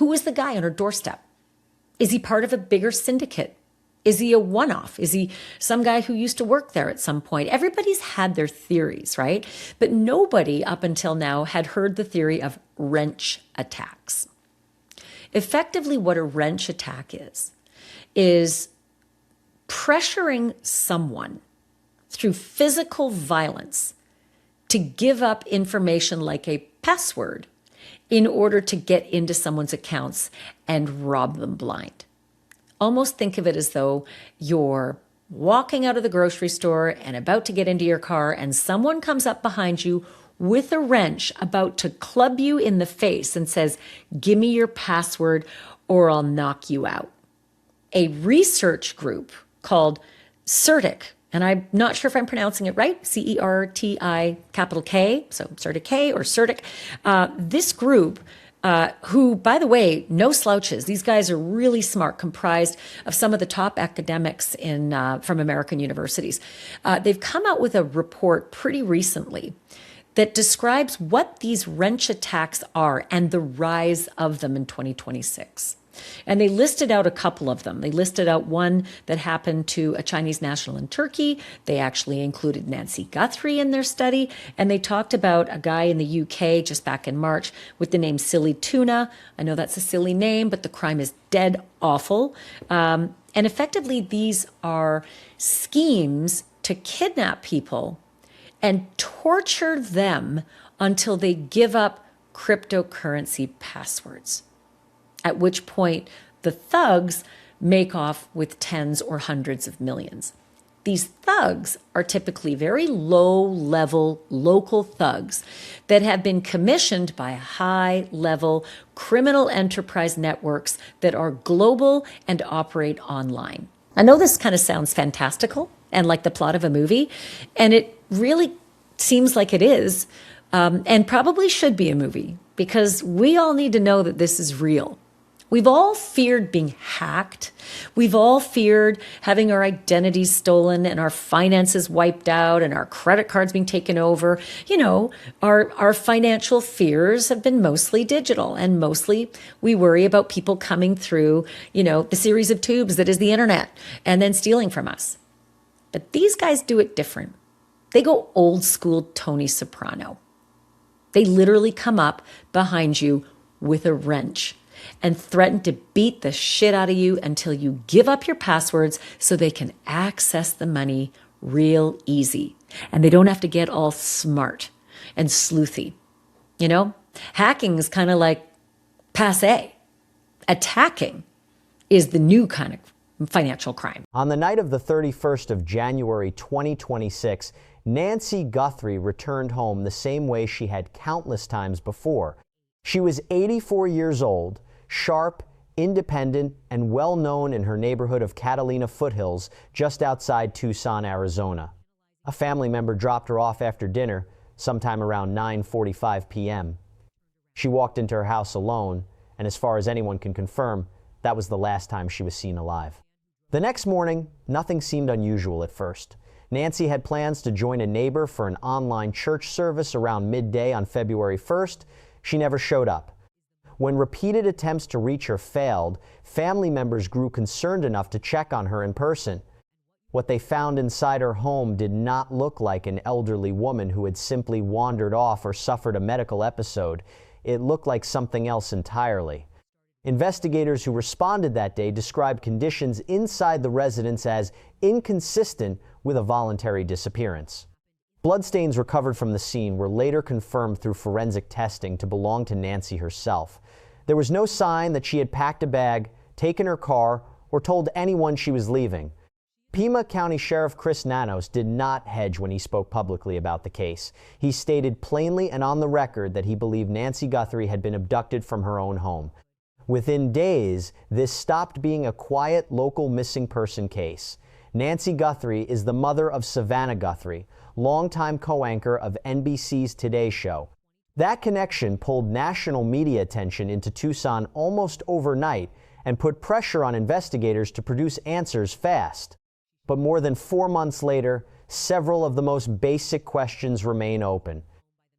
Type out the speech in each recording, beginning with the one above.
Who is the guy on her doorstep? Is he part of a bigger syndicate? Is he a one-off? Is he some guy who used to work there at some point? Everybody's had their theories, right? But nobody up until now had heard the theory of wrench attacks. Effectively, what a wrench attack is pressuring someone through physical violence to give up information like a password in order to get into someone's accounts and rob them blind. Almost think of it as though you're walking out of the grocery store and about to get into your car, and someone comes up behind you with a wrench about to club you in the face and says, "Give me your password or I'll knock you out." A research group called CERTIC, and I'm not sure if I'm pronouncing it right, CERTI capital K, so CERTIC or CERTIC. This group, who, by the way, no slouches. These guys are really smart, comprised of some of the top academics from American universities. They've come out with a report pretty recently that describes what these wrench attacks are and the rise of them in 2026. And they listed out a couple of them. They listed out one that happened to a Chinese national in Turkey. They actually included Nancy Guthrie in their study. And they talked about a guy in the UK just back in March with the name Silly Tuna. I know that's a silly name, but the crime is dead awful. And effectively, these are schemes to kidnap people and torture them until they give up cryptocurrency passwords, at which point the thugs make off with tens or hundreds of millions. These thugs are typically very low-level local thugs that have been commissioned by high-level criminal enterprise networks that are global and operate online. I know this kind of sounds fantastical and like the plot of a movie, and it really seems like it is, and probably should be a movie, because we all need to know that this is real. We've all feared being hacked. We've all feared having our identities stolen and our finances wiped out and our credit cards being taken over. You know, our financial fears have been mostly digital, and mostly we worry about people coming through, the series of tubes that is the internet and then stealing from us. But these guys do it different. They go old school Tony Soprano. They literally come up behind you with a wrench and threaten to beat the shit out of you until you give up your passwords so they can access the money real easy. And they don't have to get all smart and sleuthy. Hacking is kind of like passé. Attacking is the new kind of financial crime. On the night of the 31st of January 2026, Nancy Guthrie returned home the same way she had countless times before. She was 84 years old, sharp, independent, and well known in her neighborhood of Catalina Foothills, just outside Tucson, Arizona. A family member dropped her off after dinner, sometime around 9:45 p.m. She walked into her house alone, and as far as anyone can confirm, that was the last time she was seen alive. The next morning, nothing seemed unusual at first. Nancy had plans to join a neighbor for an online church service around midday on February 1st. She never showed up. When repeated attempts to reach her failed, family members grew concerned enough to check on her in person. What they found inside her home did not look like an elderly woman who had simply wandered off or suffered a medical episode. It looked like something else entirely. Investigators who responded that day described conditions inside the residence as inconsistent with a voluntary disappearance. Bloodstains recovered from the scene were later confirmed through forensic testing to belong to Nancy herself. There was no sign that she had packed a bag, taken her car, or told anyone she was leaving. Pima County Sheriff Chris Nanos did not hedge when he spoke publicly about the case. He stated plainly and on the record that he believed Nancy Guthrie had been abducted from her own home. Within days, this stopped being a quiet local missing person case. Nancy Guthrie is the mother of Savannah Guthrie, longtime co-anchor of NBC's Today Show. That connection pulled national media attention into Tucson almost overnight and put pressure on investigators to produce answers fast. But more than 4 months later, several of the most basic questions remain open.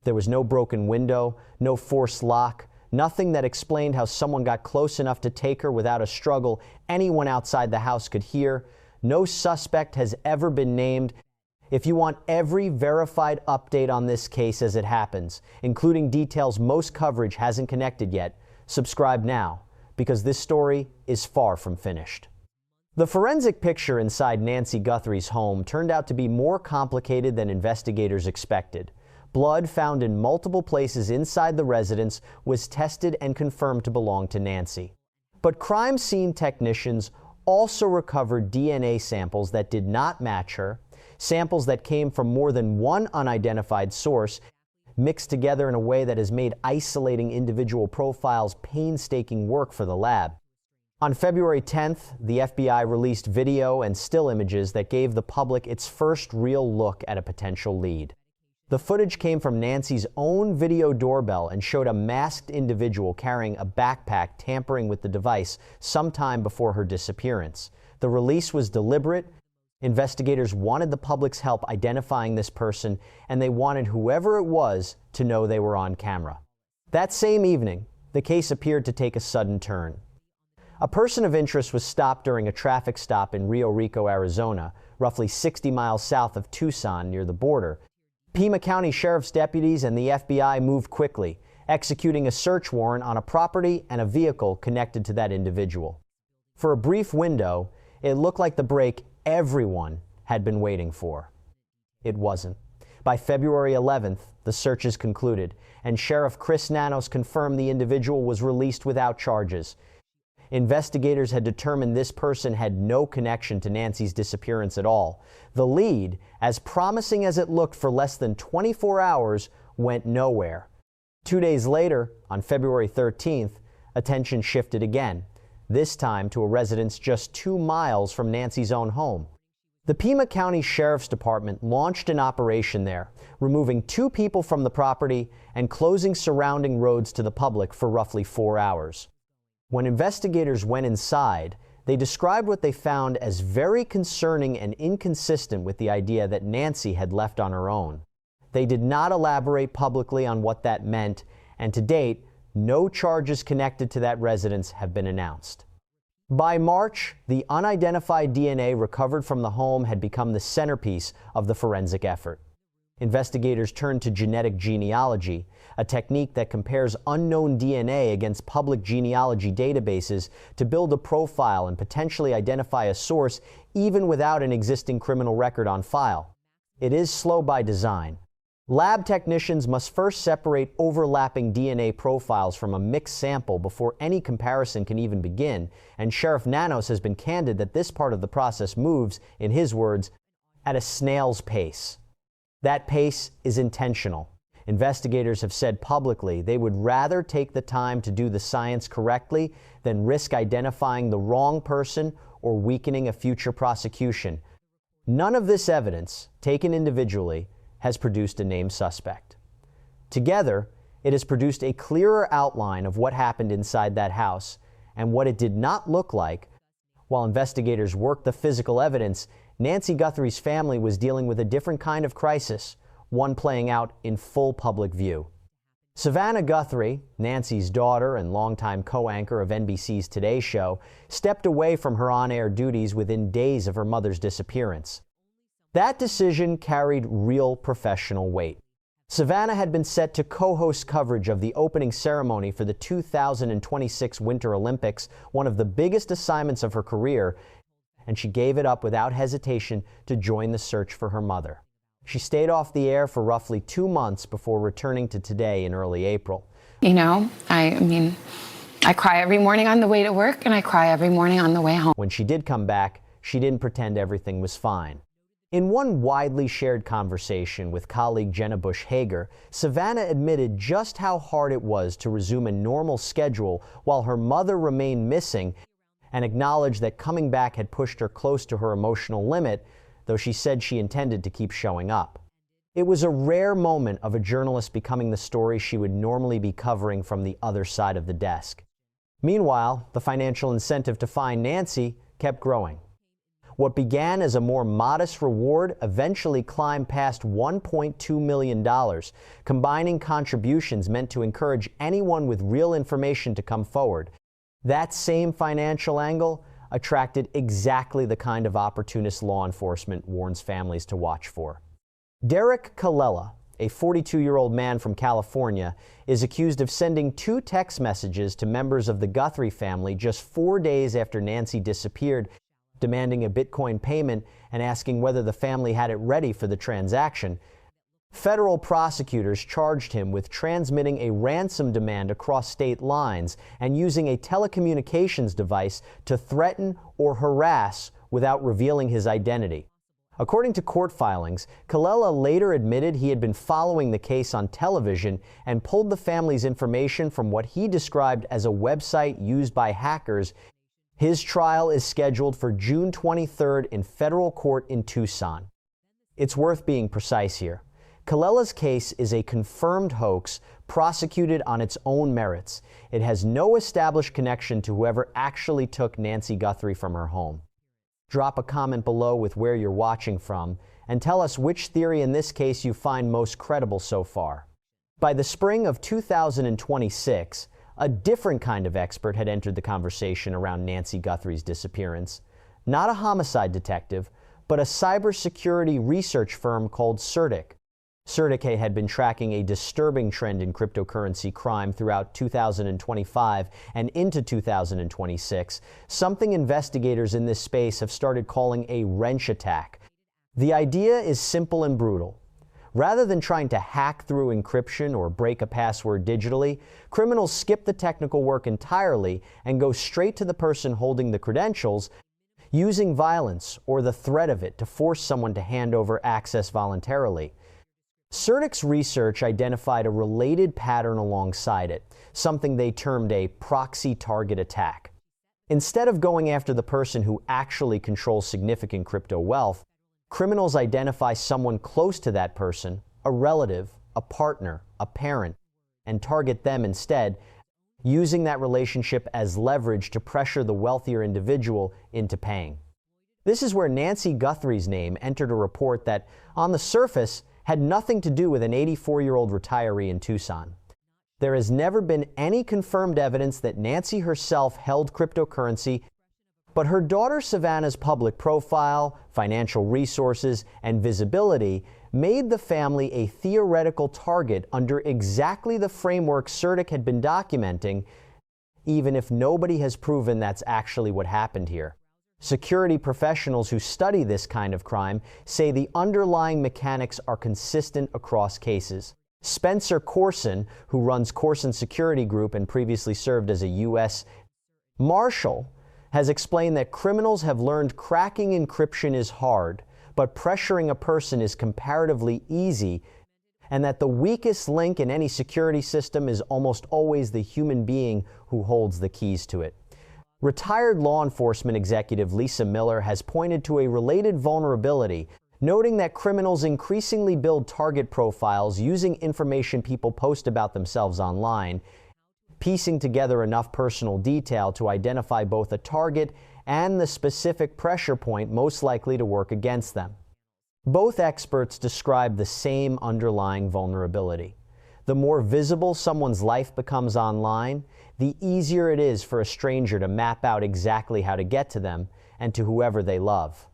There was no broken window, no forced lock, Nothing that explained how someone got close enough to take her without a struggle anyone outside the house could hear. No suspect has ever been named. If you want every verified update on this case as it happens, including details most coverage hasn't connected yet, subscribe now, because this story is far from finished. The forensic picture inside Nancy Guthrie's home turned out to be more complicated than investigators expected. Blood found in multiple places inside the residence was tested and confirmed to belong to Nancy. But crime scene technicians also recovered DNA samples that did not match her, samples that came from more than one unidentified source, mixed together in a way that has made isolating individual profiles painstaking work for the lab. On February 10th, the FBI released video and still images that gave the public its first real look at a potential lead. The footage came from Nancy's own video doorbell and showed a masked individual carrying a backpack tampering with the device sometime before her disappearance. The release was deliberate. Investigators wanted the public's help identifying this person, and they wanted whoever it was to know they were on camera. That same evening, the case appeared to take a sudden turn. A person of interest was stopped during a traffic stop in Rio Rico, Arizona, roughly 60 miles south of Tucson near the border. Pima County Sheriff's deputies and the FBI moved quickly, executing a search warrant on a property and a vehicle connected to that individual. For a brief window, it looked like the break everyone had been waiting for. It wasn't. By February 11th, the searches concluded, and Sheriff Chris Nanos confirmed the individual was released without charges. Investigators had determined this person had no connection to Nancy's disappearance at all. The lead, as promising as it looked for less than 24 hours, went nowhere. 2 days later, on February 13th, attention shifted again, this time to a residence just 2 miles from Nancy's own home. The Pima County Sheriff's Department launched an operation there, removing 2 people from the property and closing surrounding roads to the public for roughly 4 hours. When investigators went inside, they described what they found as very concerning and inconsistent with the idea that Nancy had left on her own. They did not elaborate publicly on what that meant, and to date, no charges connected to that residence have been announced. By March, the unidentified DNA recovered from the home had become the centerpiece of the forensic effort. Investigators turned to genetic genealogy, a technique that compares unknown DNA against public genealogy databases to build a profile and potentially identify a source even without an existing criminal record on file. It is slow by design. Lab technicians must first separate overlapping DNA profiles from a mixed sample before any comparison can even begin, and Sheriff Nanos has been candid that this part of the process moves, in his words, at a snail's pace. That pace is intentional. Investigators have said publicly they would rather take the time to do the science correctly than risk identifying the wrong person or weakening a future prosecution. None of this evidence, taken individually, has produced a named suspect. Together, it has produced a clearer outline of what happened inside that house and what it did not look like. While investigators worked the physical evidence, Nancy Guthrie's family was dealing with a different kind of crisis, one playing out in full public view. Savannah Guthrie, Nancy's daughter and longtime co-anchor of NBC's Today Show, stepped away from her on-air duties within days of her mother's disappearance. That decision carried real professional weight. Savannah had been set to co-host coverage of the opening ceremony for the 2026 Winter Olympics, one of the biggest assignments of her career, and she gave it up without hesitation to join the search for her mother. She stayed off the air for roughly 2 months before returning to Today in early April. You know, I cry every morning on the way to work, and I cry every morning on the way home. When she did come back, she didn't pretend everything was fine. In one widely shared conversation with colleague Jenna Bush Hager, Savannah admitted just how hard it was to resume a normal schedule while her mother remained missing, and acknowledged that coming back had pushed her close to her emotional limit, though she said she intended to keep showing up. It was a rare moment of a journalist becoming the story she would normally be covering from the other side of the desk. Meanwhile, the financial incentive to find Nancy kept growing. What began as a more modest reward eventually climbed past $1.2 million, combining contributions meant to encourage anyone with real information to come forward. That same financial angle attracted exactly the kind of opportunist law enforcement warns families to watch for. Derek Colella, a 42-year-old man from California, is accused of sending 2 text messages to members of the Guthrie family just 4 days after Nancy disappeared, demanding a Bitcoin payment and asking whether the family had it ready for the transaction. Federal prosecutors charged him with transmitting a ransom demand across state lines and using a telecommunications device to threaten or harass without revealing his identity. According to court filings, Colella later admitted he had been following the case on television and pulled the family's information from what he described as a website used by hackers. His trial is scheduled for June 23rd in federal court in Tucson. It's worth being precise here. Colella's case is a confirmed hoax prosecuted on its own merits. It has no established connection to whoever actually took Nancy Guthrie from her home. Drop a comment below with where you're watching from and tell us which theory in this case you find most credible so far. By the spring of 2026, a different kind of expert had entered the conversation around Nancy Guthrie's disappearance. Not a homicide detective, but a cybersecurity research firm called Certic. Certic had been tracking a disturbing trend in cryptocurrency crime throughout 2025 and into 2026, something investigators in this space have started calling a wrench attack. The idea is simple and brutal. Rather than trying to hack through encryption or break a password digitally, criminals skip the technical work entirely and go straight to the person holding the credentials, using violence or the threat of it to force someone to hand over access voluntarily. Certic's research identified a related pattern alongside it, something they termed a proxy target attack. Instead of going after the person who actually controls significant crypto wealth, criminals identify someone close to that person, a relative, a partner, a parent, and target them instead, using that relationship as leverage to pressure the wealthier individual into paying. This is where Nancy Guthrie's name entered a report that, on the surface, had nothing to do with an 84-year-old retiree in Tucson. There has never been any confirmed evidence that Nancy herself held cryptocurrency, but her daughter Savannah's public profile, financial resources, and visibility made the family a theoretical target under exactly the framework Certic had been documenting, even if nobody has proven that's actually what happened here. Security professionals who study this kind of crime say the underlying mechanics are consistent across cases. Spencer Corson, who runs Corson Security Group and previously served as a U.S. Marshal, has explained that criminals have learned cracking encryption is hard, but pressuring a person is comparatively easy, and that the weakest link in any security system is almost always the human being who holds the keys to it. Retired law enforcement executive Lisa Miller has pointed to a related vulnerability, noting that criminals increasingly build target profiles using information people post about themselves online, piecing together enough personal detail to identify both a target and the specific pressure point most likely to work against them. Both experts describe the same underlying vulnerability. The more visible someone's life becomes online, the easier it is for a stranger to map out exactly how to get to them and to whoever they love.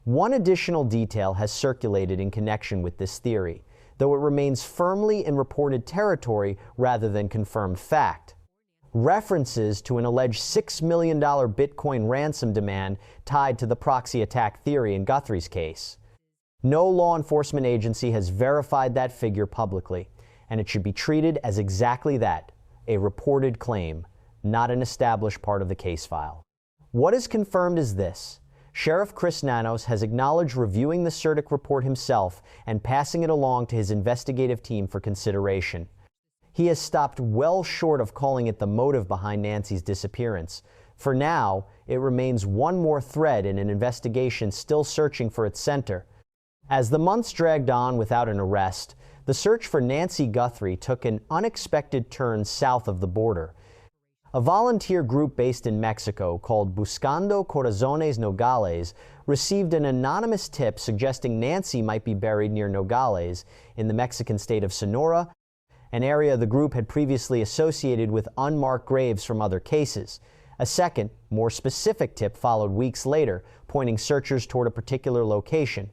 One additional detail has circulated in connection with this theory, though it remains firmly in reported territory rather than confirmed fact. References to an alleged $6 million Bitcoin ransom demand tied to the proxy attack theory in Guthrie's case. No law enforcement agency has verified that figure publicly, and it should be treated as exactly that, a reported claim, not an established part of the case file. What is confirmed is this. Sheriff Chris Nanos has acknowledged reviewing the Certic report himself and passing it along to his investigative team for consideration. He has stopped well short of calling it the motive behind Nancy's disappearance. For now, it remains one more thread in an investigation still searching for its center. As the months dragged on without an arrest, the search for Nancy Guthrie took an unexpected turn south of the border. A volunteer group based in Mexico called Buscando Corazones Nogales received an anonymous tip suggesting Nancy might be buried near Nogales in the Mexican state of Sonora, an area the group had previously associated with unmarked graves from other cases. A second, more specific tip followed weeks later, pointing searchers toward a particular location.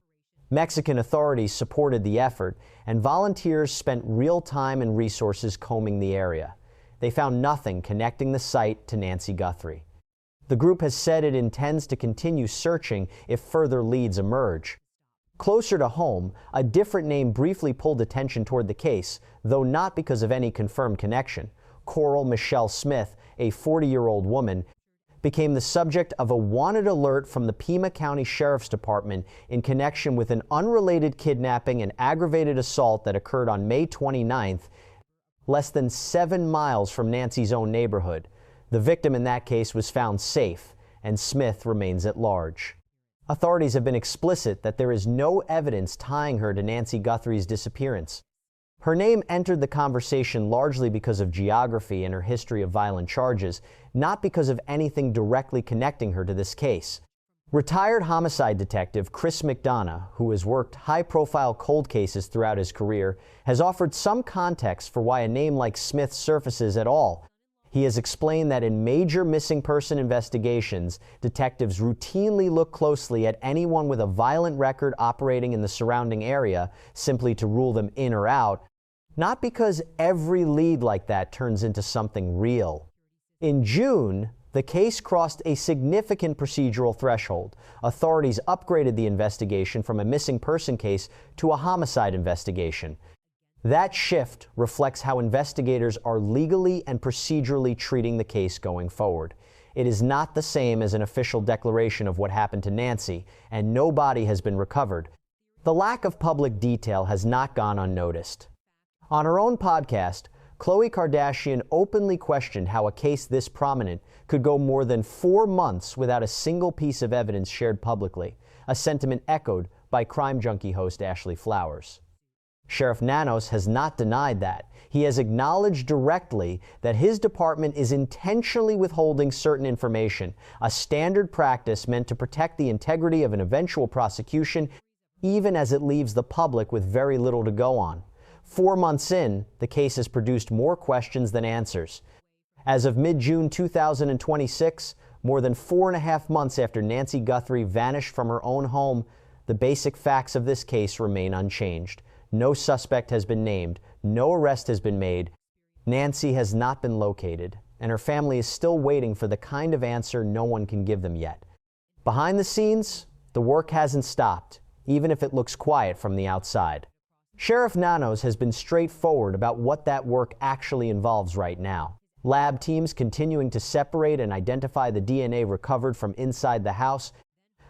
Mexican authorities supported the effort, and volunteers spent real time and resources combing the area. They found nothing connecting the site to Nancy Guthrie. The group has said it intends to continue searching if further leads emerge. Closer to home, a different name briefly pulled attention toward the case, though not because of any confirmed connection. Coral Michelle Smith, a 40-year-old woman, became the subject of a wanted alert from the Pima County Sheriff's Department in connection with an unrelated kidnapping and aggravated assault that occurred on May 29th, less than 7 miles from Nancy's own neighborhood. The victim in that case was found safe, and Smith remains at large. Authorities have been explicit that there is no evidence tying her to Nancy Guthrie's disappearance. Her name entered the conversation largely because of geography and her history of violent charges, not because of anything directly connecting her to this case. Retired homicide detective Chris McDonough, who has worked high-profile cold cases throughout his career, has offered some context for why a name like Smith surfaces at all. He has explained that in major missing person investigations, detectives routinely look closely at anyone with a violent record operating in the surrounding area simply to rule them in or out, not because every lead like that turns into something real. In June, the case crossed a significant procedural threshold. Authorities upgraded the investigation from a missing person case to a homicide investigation. That shift reflects how investigators are legally and procedurally treating the case going forward. It is not the same as an official declaration of what happened to Nancy, and no body has been recovered. The lack of public detail has not gone unnoticed. On her own podcast, Khloe Kardashian openly questioned how a case this prominent could go more than 4 months without a single piece of evidence shared publicly, a sentiment echoed by Crime Junkie host Ashley Flowers. Sheriff Nanos has not denied that. He has acknowledged directly that his department is intentionally withholding certain information, a standard practice meant to protect the integrity of an eventual prosecution, even as it leaves the public with very little to go on. 4 months in, the case has produced more questions than answers. As of mid-June 2026, more than 4.5 months after Nancy Guthrie vanished from her own home, the basic facts of this case remain unchanged. No suspect has been named, no arrest has been made, Nancy has not been located, and her family is still waiting for the kind of answer no one can give them yet. Behind the scenes, the work hasn't stopped, even if it looks quiet from the outside. Sheriff Nanos has been straightforward about what that work actually involves right now. Lab teams continuing to separate and identify the DNA recovered from inside the house,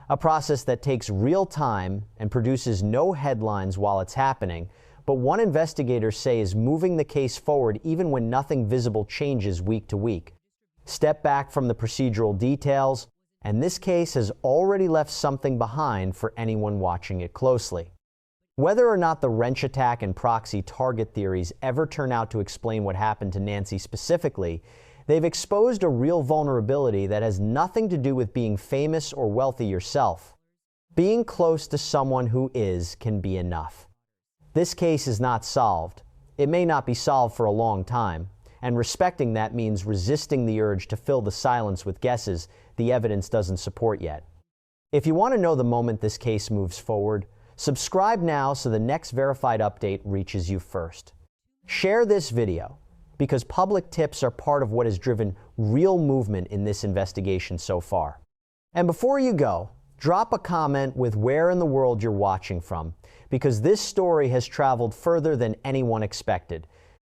a process that takes real time and produces no headlines while it's happening, but one investigators say is moving the case forward even when nothing visible changes week to week. Step back from the procedural details, and this case has already left something behind for anyone watching it closely. Whether or not the wrench attack and proxy target theories ever turn out to explain what happened to Nancy specifically, they've exposed a real vulnerability that has nothing to do with being famous or wealthy yourself. Being close to someone who is can be enough. This case is not solved. It may not be solved for a long time, and respecting that means resisting the urge to fill the silence with guesses the evidence doesn't support yet. If you want to know the moment this case moves forward, subscribe now so the next verified update reaches you first. Share this video, because public tips are part of what has driven real movement in this investigation so far. And before you go, drop a comment with where in the world you're watching from, because this story has traveled further than anyone expected.